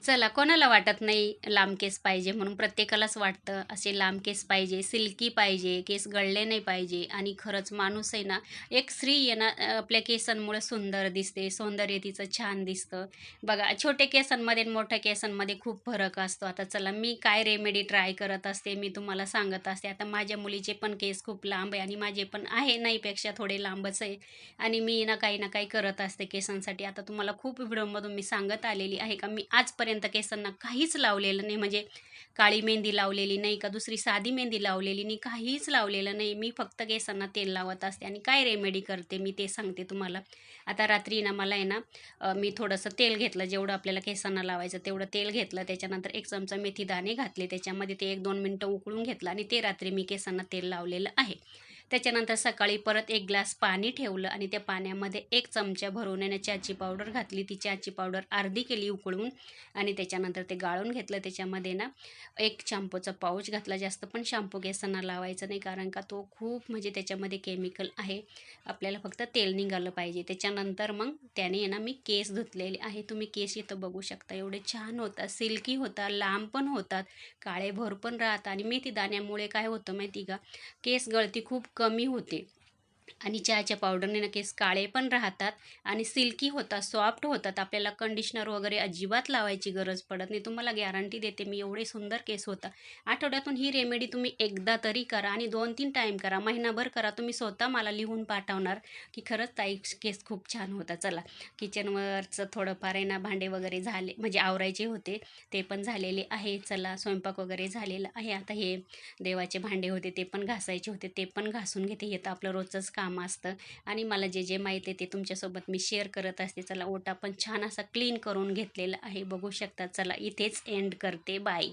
चला, कोणाला वाटत नाही लांब केस पाहिजे म्हणून. प्रत्येकालाच वाटतं असे लांब केस पाहिजे, सिल्की पाहिजे, केस गळले नाही पाहिजे. आणि खरंच माणूस आहे ना, एक स्त्री आहे ना, आपल्या केसांमुळे सुंदर दिसते, सौंदर्य तिचं छान दिसतं. बघा, छोट्या केसांमध्ये आणि मोठ्या केसांमध्ये खूप फरक असतो. आता चला, मी काय रेमेडी ट्राय करत असते मी तुम्हाला सांगत असते. आता माझ्या मुलीचे पण केस खूप लांब आहे आणि माझे पण आहे, नाहीपेक्षा थोडे लांबच आहे. आणि मी ना काही करत असते केसांसाठी. आता तुम्हाला खूप व्हिडिओमधून मी सांगत आलेली आहे का मी आजपर्यंत केसांना काहीच लावलेलं नाही, म्हणजे काळी मेहंदी लावलेली नाही का दुसरी साधी मेहंदी लावलेली नाही, काहीच लावलेलं नाही. मी फक्त केसांना तेल लावत असते. आणि काय रेमेडी करते मी ते सांगते तुम्हाला. आता रात्री ना मला आहे ना, मी थोडंसं तेल घेतलं, जेवढं आपल्याला केसांना लावायचं तेवढं तेल घेतलं. त्याच्यानंतर 1 चमचा मेथी दाणे घातले त्याच्यामध्ये, ते 1-2 मिनटं उकळून घेतलं आणि ते रात्री मी केसांना तेल लावलेलं आहे. त्याच्यानंतर सकाळी परत 1 ग्लास पाणी ठेवलं आणि त्या पाण्यामध्ये 1 चमचा भरून आहे ना चहाची पावडर घातली. ती चहाची पावडर अर्धी केली उकळून आणि त्याच्यानंतर ते गाळून घेतलं. त्याच्यामध्ये ना 1 शॅम्पूचा पाऊच घातला. जास्त पण शॅम्पू केसांना लावायचा नाही, कारण का तो खूप म्हणजे त्याच्यामध्ये केमिकल आहे. आपल्याला फक्त तेल निघालं पाहिजे. त्याच्यानंतर मग त्याने आहे ना मी केस धुतलेले आहे. तुम्ही केस इथं बघू शकता, एवढे छान होतात, सिल्की होतात, लांब पण होतात, काळेभोर पण राहतात. आणि मेथी दाण्यामुळे काय होतं माहिती का, केस गळती खूप कमी होते. आणि चहाच्या पावडरने ना केस काळे पण राहतात आणि सिल्की होतात, सॉफ्ट होतात. आपल्याला कंडिशनर वगैरे अजिबात लावायची गरज पडत नाही. तुम्हाला गॅरंटी देते मी, एवढे सुंदर केस होतात. आठवड्यातून ही रेमेडी तुम्ही एकदा तरी करा आणि 2-3 टाईम करा, महिनाभर करा. तुम्ही स्वतः मला लिहून पाठवणार की खरंच ताई केस खूप छान होतात. चला, किचनवरचं थोडंफार आहे ना, भांडे वगैरे झाले, म्हणजे आवरायचे होते, ते पण झालेले आहे. चला, स्वयंपाक वगैरे झालेला आहे. आता हे देवाचे भांडे होते ते पण घासायचे होते, ते पण घासून घेते. हे तर आपलं रोजचंच काम असतं आणि मला जे जे माहिती आहे ते तुमच्यासोबत मी शेअर करत असते. चला, ओटा पण छान असा क्लीन करून घेतलेला आहे, बघू शकता. चला, इथेच एंड करते. बाय.